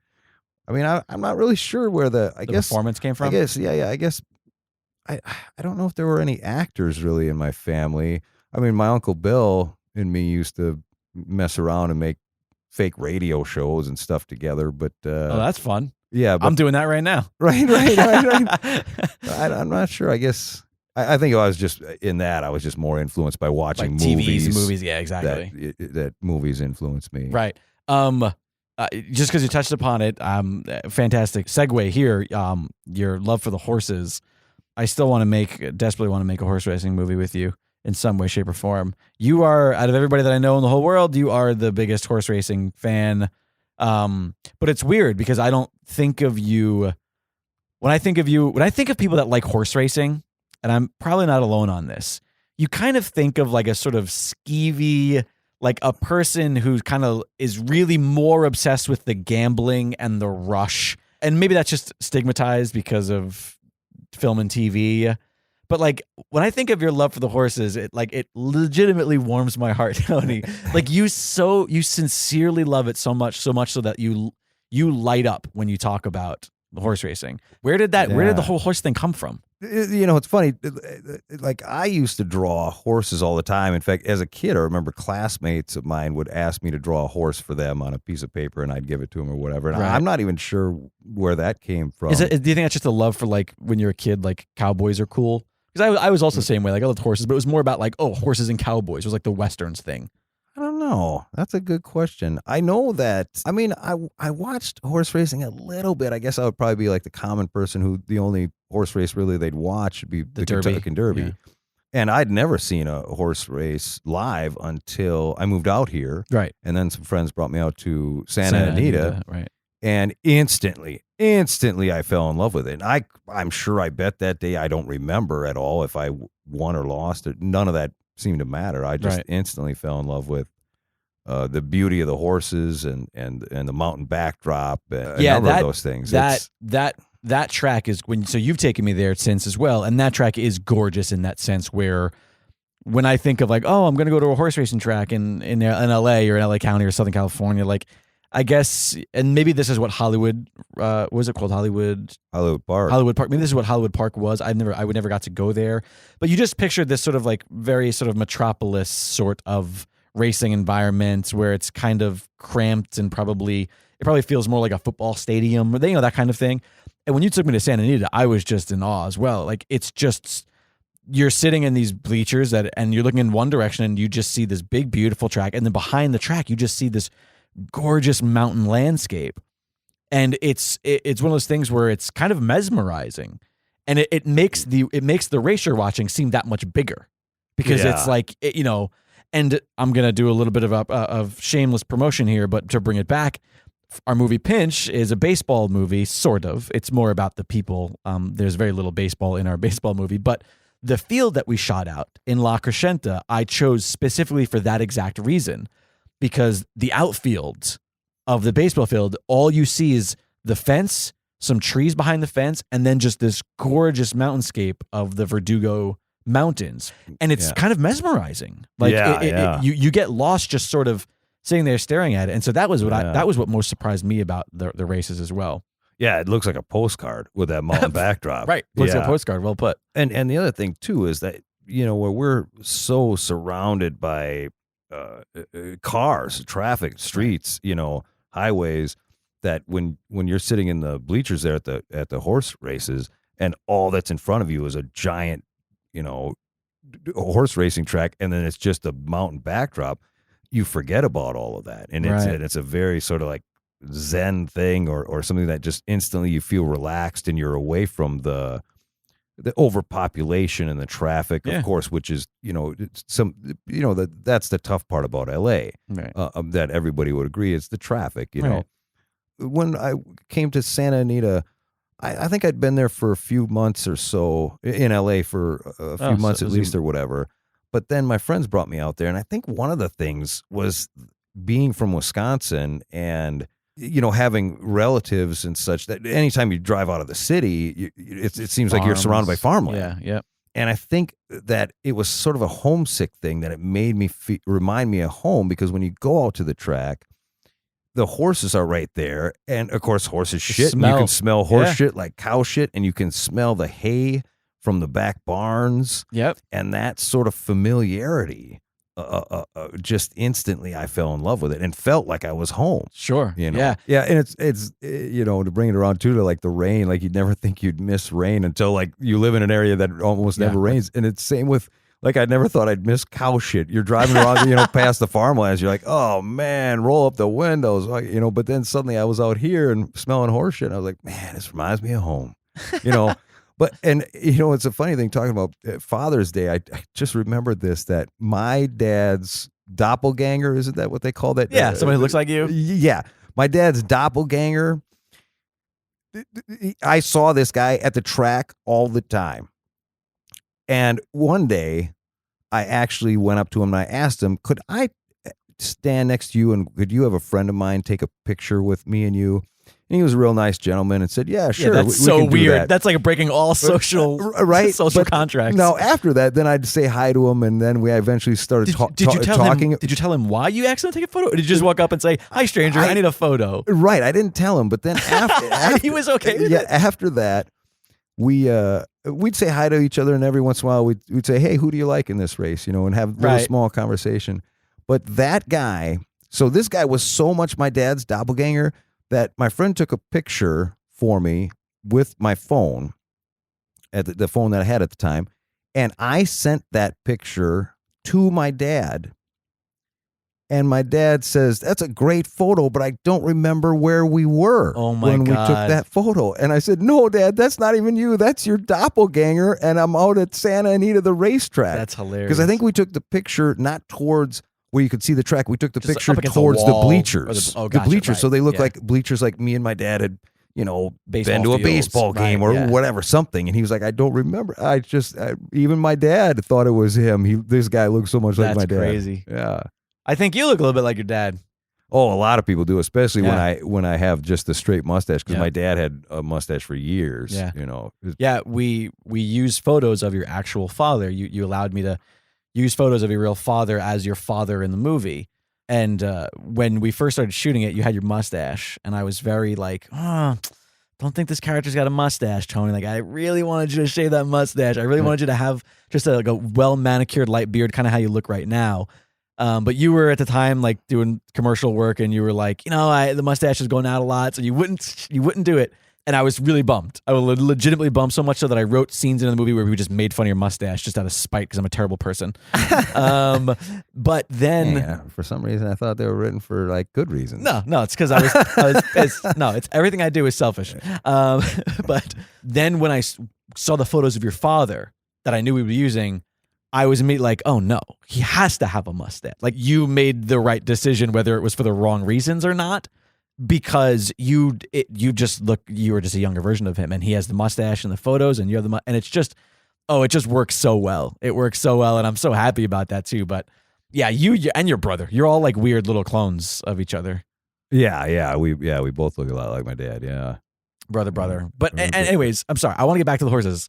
I mean, I'm not really sure where the performance came from. I guess, I guess I don't know if there were any actors really in my family. I mean, my Uncle Bill and me used to mess around and make fake radio shows and stuff together. But that's fun. Yeah, but, I'm doing that right now. Right. I'm not sure. I guess I think I was just in that. I was just more influenced by watching like movies. movies. Yeah, exactly. That movies influenced me. Right. Just because you touched upon it, fantastic segue here. Your love for the horses. I still desperately want to make a horse racing movie with you in some way, shape, or form. You are, out of everybody that I know in the whole world, you are the biggest horse racing fan. But it's weird because I don't think of you. When I think of people that like horse racing, and I'm probably not alone on this, you kind of think of like a sort of skeevy, like a person who kind of is really more obsessed with the gambling and the rush. And maybe that's just stigmatized because of film and TV. But like when I think of your love for the horses, it legitimately warms my heart, Tony. Like you sincerely love it so much so that you light up when you talk about the horse racing. Where did the whole horse thing come from? It's funny. Like I used to draw horses all the time. In fact, as a kid, I remember classmates of mine would ask me to draw a horse for them on a piece of paper, and I'd give it to them or whatever. And Right. I'm not even sure where that came from. Do you think that's just a love for like when you're a kid, like cowboys are cool? Because I was also the same way. Like I loved horses, but it was more about like, horses and cowboys. It was like the Westerns thing. I don't know. That's a good question. I know that. I mean, I watched horse racing a little bit. I guess I would probably be like the common person who the only horse race really they'd watch would be the Derby. Kentucky Derby. Yeah. And I'd never seen a horse race live until I moved out here. Right. And then some friends brought me out to Santa Anita. Right. And instantly I fell in love with it. And I'm sure I bet that day, I don't remember at all if I won or lost. None of that seemed to matter. I just instantly fell in love with the beauty of the horses and the mountain backdrop. A number of those things. That track is so you've taken me there since as well. And that track is gorgeous in that sense where when I think of like, I'm going to go to a horse racing track in LA or in LA County or Southern California, like I guess, and maybe this is what Hollywood, what was it called? Hollywood Park. Hollywood Park. Maybe this is what Hollywood Park was. I would never got to go there. But you just pictured this sort of like very sort of metropolis sort of racing environment where it's kind of cramped and it probably feels more like a football stadium, or that kind of thing. And when you took me to Santa Anita, I was just in awe as well. Like, it's just, you're sitting in these bleachers and you're looking in one direction and you just see this big, beautiful track. And then behind the track, you just see this gorgeous mountain landscape. And it's one of those things where it's kind of mesmerizing, and it makes the race you're watching seem that much bigger, because it's like, and I'm going to do a little bit of shameless promotion here, but to bring it back, our movie Pinch is a baseball movie, sort of. It's more about the people. There's very little baseball in our baseball movie, but the field that we shot out in La Crescenta, I chose specifically for that exact reason, because the outfield of the baseball field, all you see is the fence, some trees behind the fence, and then just this gorgeous mountainscape of the Verdugo Mountains. And it's kind of mesmerizing. Like, you get lost just sort of sitting there staring at it. And so that was what most surprised me about the races as well. Yeah, it looks like a postcard with that mountain backdrop. Right. Looks like a postcard. Well put. And the other thing too is that, where we're so surrounded by cars, traffic, streets, highways, that when you're sitting in the bleachers there at the horse races, and all that's in front of you is a giant, horse racing track, and then it's just a mountain backdrop, you forget about all of that. And it's a very sort of like Zen thing, or something that just instantly you feel relaxed, and you're away from the overpopulation and the traffic, of course, which is, that's the tough part about LA, right. That everybody would agree is the traffic, Right. When I came to Santa Anita, I think I'd been there for a few months or so in LA for a few months at least, or whatever. But then my friends brought me out there, and I think one of the things was being from Wisconsin and, having relatives and such, that anytime you drive out of the city, it seems like you're surrounded by farmland. Yeah, yeah. And I think that it was sort of a homesick thing, that it made me remind me of home, because when you go out to the track, the horses are right there. And of course, horses shit. And you can smell horse shit like cow shit, and you can smell the hay from the back barns. Yep. And that sort of familiarity, just instantly I fell in love with it and felt like I was home. Sure. Yeah. Yeah. And it's to bring it around too, to like the rain, like you'd never think you'd miss rain until like you live in an area that almost never rains. And it's same with, like, I never thought I'd miss cow shit. You're driving around, past the farmlands. You're like, oh man, roll up the windows, but then suddenly I was out here and smelling horse shit. And I was like, man, this reminds me of home, But, and it's a funny thing talking about Father's Day. I just remembered this, that my dad's doppelganger, isn't that what they call that? Yeah, somebody who looks like you. Yeah. My dad's doppelganger, I saw this guy at the track all the time. And one day I actually went up to him and I asked him, could I stand next to you, and could you have a friend of mine take a picture with me and you? And he was a real nice gentleman and said, yeah, sure. Yeah, that's we so can do weird. that. That's like breaking all social contracts. No, after that, then I'd say hi to him, and then we eventually started talking. Did you tell him why you asked him to take a photo? Or did you just walk up and say, hi, stranger, I need a photo? Right. I didn't tell him, but then after he was okay with it? After that, we'd say hi to each other, and every once in a while we'd say, hey, who do you like in this race? And have a little small conversation. But that guy, so this guy was so much my dad's doppelganger that my friend took a picture for me with my phone, at the phone that I had at the time, and I sent that picture to my dad. And my dad says, that's a great photo, but I don't remember where we were when we took that photo. And I said, no, Dad, that's not even you. That's your doppelganger. And I'm out at Santa Anita, the racetrack. That's hilarious. Because I think we took the picture not towards where you could see the track. We took the Just picture up against towards a the wall bleachers. the bleachers. right. So they look like bleachers, like me and my dad had, been to a baseball game or whatever, something. And he was like, I don't remember. Even my dad thought it was him. This guy looks so much like my dad. That's crazy. Yeah. I think you look a little bit like your dad. Oh, a lot of people do, especially when I have just the straight mustache, because my dad had a mustache for years. Yeah. Yeah, we use photos of your actual father. You allowed me to use photos of your real father as your father in the movie. And when we first started shooting it, you had your mustache, and I was very like, don't think this character's got a mustache, Tony. Like, I really wanted you to shave that mustache. I really wanted you to have just a well manicured light beard, kind of how you look right now. But you were at the time like doing commercial work, and you were like, the mustache is going out a lot, so you wouldn't do it. And I was really bummed. I was legitimately bummed, so much so that I wrote scenes in the movie where we just made fun of your mustache just out of spite because I'm a terrible person. But then, for some reason, I thought they were written for like good reasons. No, it's because I was it's everything I do is selfish. But then when I saw the photos of your father that I knew we were using, I was immediately like, oh no, he has to have a mustache. Like, you made the right decision, whether it was for the wrong reasons or not. Because you were just a younger version of him, and he has the mustache in the photos, and you have and it's just, it just works so well. It works so well, and I'm so happy about that too. But yeah, you and your brother, you're all like weird little clones of each other. Yeah, we both look a lot like my dad. Yeah, brother. But anyways, I'm sorry. I want to get back to the horses.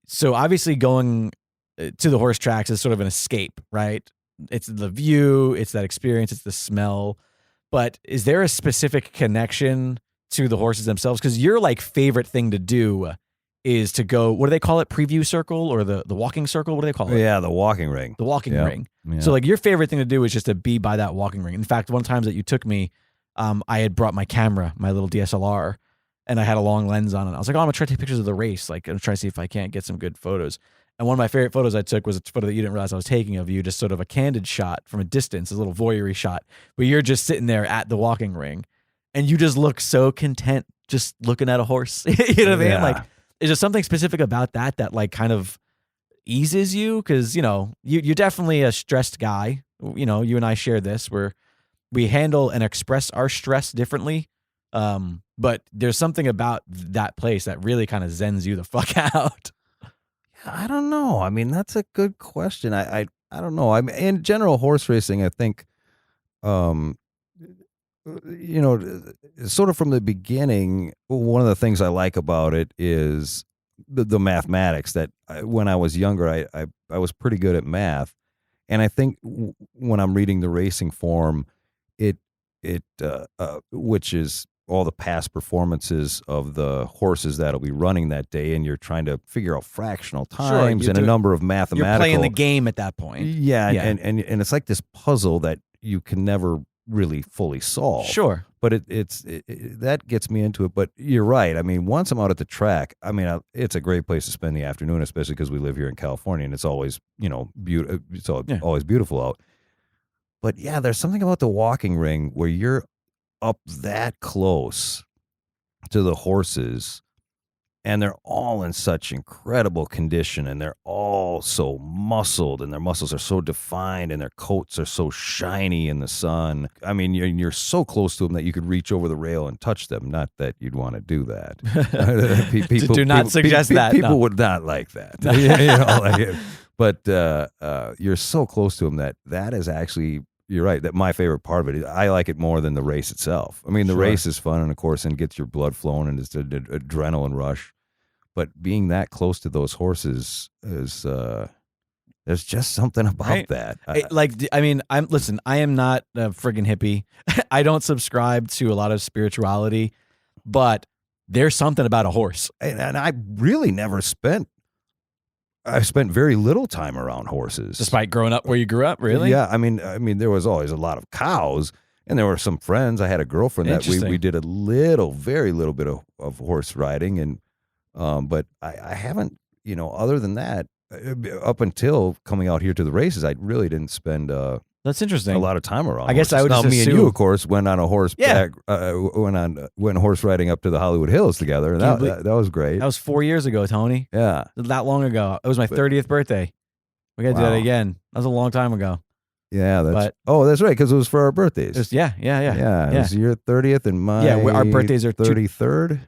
So obviously, going to the horse tracks is sort of an escape, right? It's the view, it's that experience, it's the smell. But is there a specific connection to the horses themselves? Because your like favorite thing to do is to go, what do they call it? Preview circle or the walking circle? What do they call it? Yeah, the walking ring. The walking ring. Yeah. So like your favorite thing to do is just to be by that walking ring. In fact, one time that you took me, I had brought my camera, my little DSLR, and I had a long lens on it. I was like, I'm going to try to take pictures of the race. Like, I'm going to try to see if I can't get some good photos. And one of my favorite photos I took was a photo that you didn't realize I was taking of you, just sort of a candid shot from a distance, a little voyeur-y shot, where you're just sitting there at the walking ring, and you just look so content just looking at a horse. You know what I mean? Yeah. Like, is there something specific about that like kind of eases you? Because, you're definitely a stressed guy. You and I share this, where we handle and express our stress differently. But there's something about that place that really kind of zens you the fuck out. I don't know. I mean, that's a good question. I don't know. I mean, in general, horse racing, I think, sort of from the beginning, one of the things I like about it is the mathematics. That when I was younger, I was pretty good at math, and I think when I'm reading the racing form, it which is all the past performances of the horses that'll be running that day, and you're trying to figure out fractional times and a number of mathematical. You're playing the game at that point. Yeah. And it's like this puzzle that you can never really fully solve. Sure. But it's that gets me into it. But you're right. I mean, once I'm out at the track, I mean, it's a great place to spend the afternoon, especially because we live here in California, and it's always, beautiful. It's always beautiful out. But yeah, there's something about the walking ring where you're up that close to the horses, and they're all in such incredible condition, and they're all so muscled, and their muscles are so defined, and their coats are so shiny in the sun. I mean, you're so close to them that you could reach over the rail and touch them. Not that you'd want to do that. People do not suggest that. People would not like that. But you're so close to them that is actually. You're right. That my favorite part of it is I like it more than the race itself. I mean, the race is fun, and of course, and gets your blood flowing, and it's an adrenaline rush. But being that close to those horses is there's just something about that. I am not a friggin' hippie. I don't subscribe to a lot of spirituality, but there's something about a horse, and I really never spent. I spent very little time around horses, despite growing up where you grew up. Really? Yeah. I mean, there was always a lot of cows, and there were some friends. I had a girlfriend that we did very little bit of horse riding, and but I haven't, other than that, up until coming out here to the races, I really didn't spend That's interesting. A lot of time around. I guess I would just me assume. and you, of course, went on a horse back, went horse riding up to the Hollywood Hills together, and that was great. That was 4 years ago, Tony. Yeah, that long ago. It was my 30th birthday. We got to do that again. That was a long time ago. Yeah, that's right, because it was for our birthdays. Yeah. It was your 30th and mine. Yeah, our birthdays are 33rd.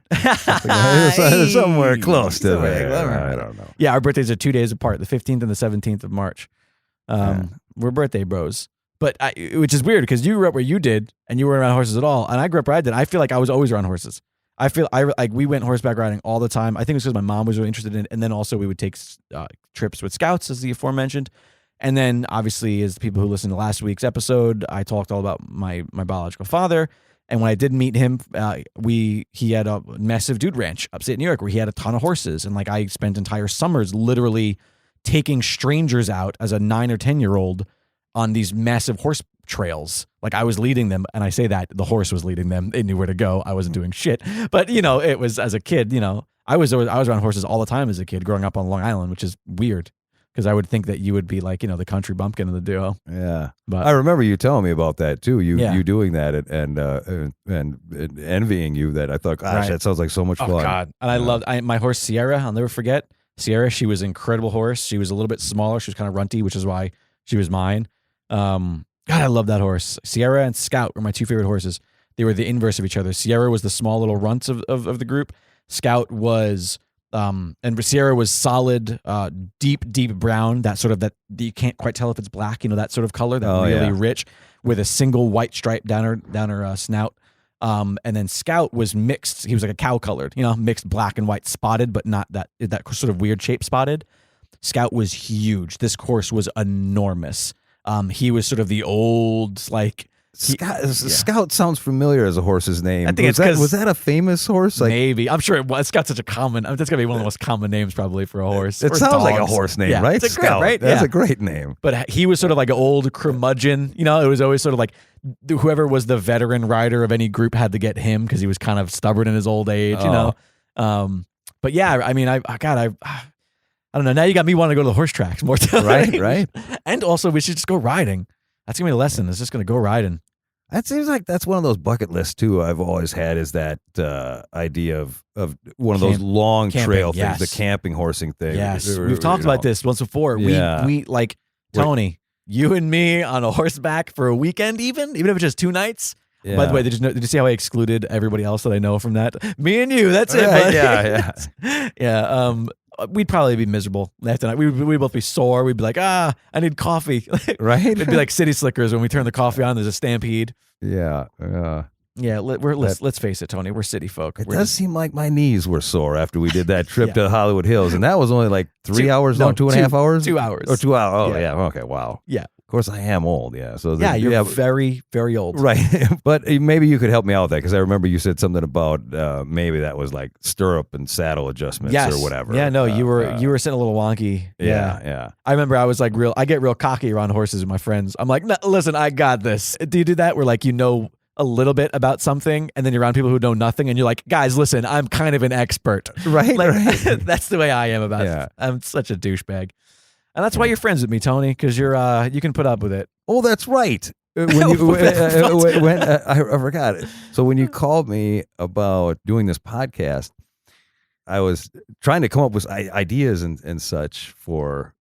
Somewhere close to there. I don't know. Yeah, our birthdays are 2 days apart, the 15th and the 17th of March. We're birthday bros. But which is weird because you grew up where you did and you weren't around horses at all. And I grew up where I did. I feel like I was always around horses. We went horseback riding all the time. I think it was because my mom was really interested in it. And then also we would take trips with scouts, as the aforementioned. And then obviously, as people who listened to last week's episode, I talked all about my biological father. And when I did meet him, he had a massive dude ranch upstate New York where he had a ton of horses. And like I spent entire summers literally taking strangers out as a 9 or 10-year-old on these massive horse trails. Like I was leading them, and I say that the horse was leading them. They knew where to go. I wasn't doing shit. But it was as a kid. I was around horses all the time as a kid, growing up on Long Island, which is weird because I would think that you would be like the country bumpkin of the duo. Yeah, but I remember you telling me about that too. You doing that and envying you. That I thought, gosh, that sounds like so much fun. Oh God! And I loved my horse Sierra. I'll never forget Sierra. She was an incredible horse. She was a little bit smaller. She was kind of runty, which is why she was mine. God, I love that horse. Sierra and Scout were my two favorite horses. They were the inverse of each other. Sierra was the small little runts of the group. Scout was, and Sierra was solid, deep brown, that sort of that you can't quite tell if it's black, that sort of color, that rich, with a single white stripe down her snout. And then Scout was mixed. He was like a cow colored, mixed black and white spotted, but not that sort of weird shape spotted. Scout was huge. This horse was enormous. He was sort of the old Scout sounds familiar as a horse's name. I think was that a famous horse? Maybe. I'm sure it was. Scout's such a common. That's gotta be one of the most common names probably for a horse. It sounds like a horse name, right? It's Scout, right? That's a great name. But he was sort of like an old curmudgeon. It was always sort of like whoever was the veteran rider of any group had to get him because he was kind of stubborn in his old age. But yeah, I mean, I don't know. Now you got me wanting to go to the horse tracks more time. Right. And also, we should just go riding. That's going to be the lesson. It's just going to go riding. That seems like that's one of those bucket lists, too, I've always had, is that idea of one of those long trail things, the camping horsing thing. Yes. We've talked about this once before. Yeah. We like, Tony, you and me on a horseback for a weekend even if it's just 2 nights. Yeah. By the way, did you see how I excluded everybody else that I know from that? Me and you, that's it. Bud. Yeah. Yeah. We'd probably be miserable after night. We'd both be sore. We'd be like, I need coffee. Right? It'd be like city slickers when we turn the coffee on. There's a stampede. Yeah. Yeah. Let's face it, Tony. We're city folk. It does seem like my knees were sore after we did that trip to Hollywood Hills, and that was only like 3 hours long, 2.5 hours. 2 hours or 2 hours. Oh yeah. Okay. Wow. Yeah. Of course, I am old. Yeah. So you're very, very old. Right. But maybe you could help me out with that because I remember you said something about maybe that was like stirrup and saddle adjustments or whatever. Yeah. No, you were sitting a little wonky. Yeah. I remember I was like I get real cocky around horses with my friends. I'm like, no, listen, I got this. Do you do that where like a little bit about something and then you're around people who know nothing and you're like, guys, listen, I'm kind of an expert. Right. That's the way I am about it. I'm such a douchebag. And that's why you're friends with me, Tony, because you can put up with it. Oh, that's right. I forgot it. So when you called me about doing this podcast, I was trying to come up with ideas and such for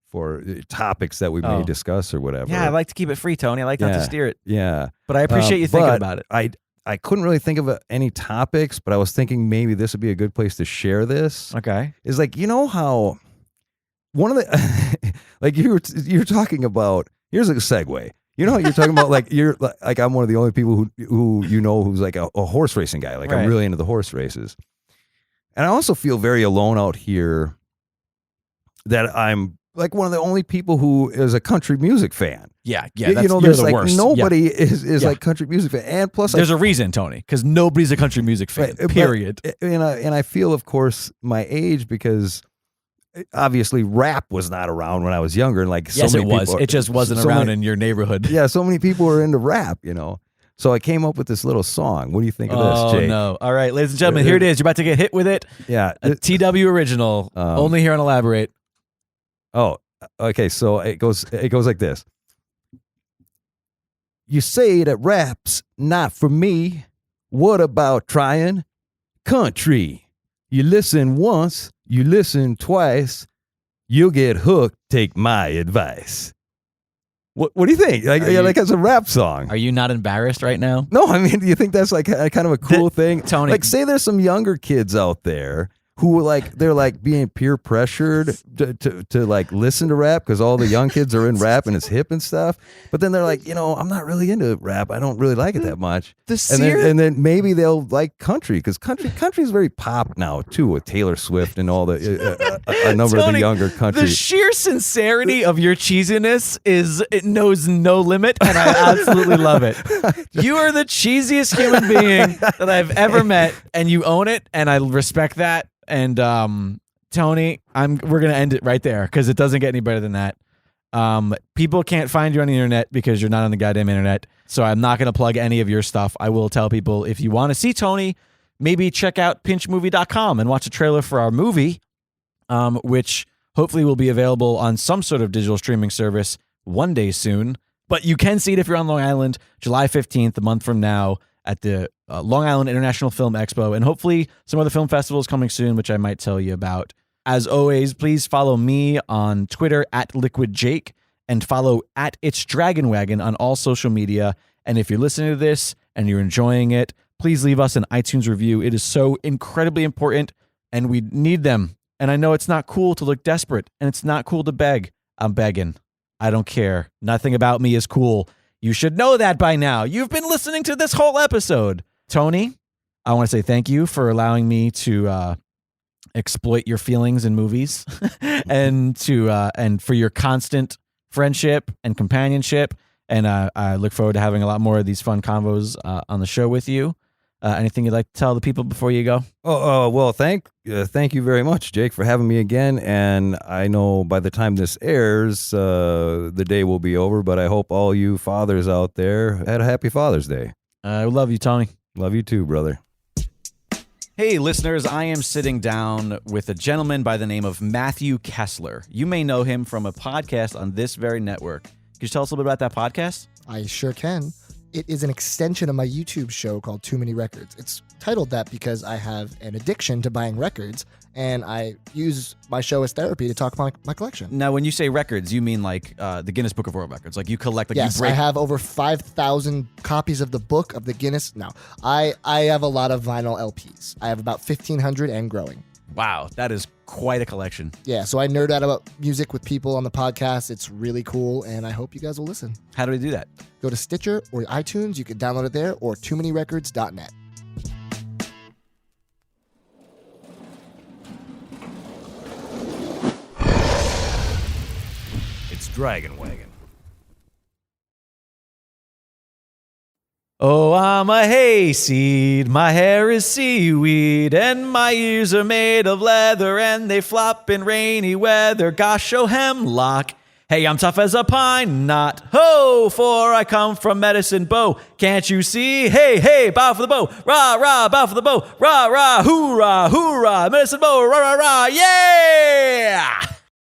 topics that we may discuss or whatever. Yeah, I like to keep it free, Tony. I like not to steer it. Yeah. But I appreciate you thinking about it. I couldn't really think of any topics, but I was thinking maybe this would be a good place to share this. Okay. Is like, how one of the like you're talking about, here's a segue. You're talking about like you're like I'm one of the only people who who's like a horse racing guy. Like I'm really into the horse races. And I also feel very alone out here that I'm like one of the only people who is a country music fan. Yeah. There's the like worst. Nobody is like country music fan. And plus there's a reason, Tony, because nobody's a country music fan. Period. And I feel, of course, my age because obviously rap was not around when I was younger, and like yes, it was. It just wasn't around in your neighborhood. Yeah, so many people were into rap, So I came up with this little song. What do you think of this, Jake? Oh no! All right, ladies and gentlemen, here it is. You're about to get hit with it. Yeah, a TW original, only here on Elaborate. Oh, okay. So it goes like this. You say that rap's not for me. What about trying country? You listen once, you listen twice, you'll get hooked. Take my advice. What do you think? Like it's a rap song. Are you not embarrassed right now? No, I mean, do you think that's like kind of a cool thing? Tony, like say there's some younger kids out there who like they're like being peer pressured to like listen to rap because all the young kids are in rap and it's hip and stuff. But then they're like, I'm not really into rap. I don't really like it that much. And then maybe they'll like country because country is very pop now too with Taylor Swift and all the a number of the younger country. The sheer sincerity of your cheesiness it knows no limit, and I absolutely love it. You are the cheesiest human being that I've ever met, and you own it, and I respect that. And Tony, we're gonna end it right there because it doesn't get any better than that. People can't find you on the internet because you're not on the goddamn internet. So I'm not gonna plug any of your stuff. I will tell people if you want to see Tony, maybe check out pinchmovie.com and watch a trailer for our movie, which hopefully will be available on some sort of digital streaming service one day soon. But you can see it if you're on Long Island, July 15th, a month from now, at the Long Island International Film Expo, and hopefully some other film festivals coming soon, which I might tell you about. As always, please follow me on Twitter at LiquidJake and follow at It's Dragon Wagon on all social media. And if you're listening to this and you're enjoying it, please leave us an iTunes review. It is so incredibly important, and we need them. And I know it's not cool to look desperate, and it's not cool to beg. I'm begging. I don't care. Nothing about me is cool. You should know that by now. You've been listening to this whole episode. Tony, I want to say thank you for allowing me to exploit your feelings in movies and for your constant friendship and companionship. And I look forward to having a lot more of these fun convos on the show with you. Anything you'd like to tell the people before you go? Well, thank you very much, Jake, for having me again. And I know by the time this airs, the day will be over, but I hope all you fathers out there had a happy Father's Day. I love you, Tony. Love you too, brother. Hey, listeners, I am sitting down with a gentleman by the name of Matthew Kessler. You may know him from a podcast on this very network. Could you tell us a little bit about that podcast? I sure can. It is an extension of my YouTube show called Too Many Records. It's titled that because I have an addiction to buying records, and I use my show as therapy to talk about my collection. Now, when you say records, you mean like the Guinness Book of World Records? Like you collect, like yes, you break... I have over 5,000 copies of the book of the Guinness. No, I have a lot of vinyl LPs. I have about 1,500 and growing. Wow, that is quite a collection. Yeah, so I nerd out about music with people on the podcast. It's really cool, and I hope you guys will listen. How do we do that? Go to Stitcher or iTunes. You can download it there, or toomanyrecords.net. It's Dragon Wagon. Oh, I'm a hayseed, my hair is seaweed, and my ears are made of leather, and they flop in rainy weather. Gosh, oh hemlock, hey, I'm tough as a pine knot. Ho, for I come from Medicine Bow. Can't you see? Hey, hey, bow for the bow. Rah, rah, bow for the bow. Rah, rah, hoorah, hoorah. Medicine Bow, rah, rah, rah, yeah!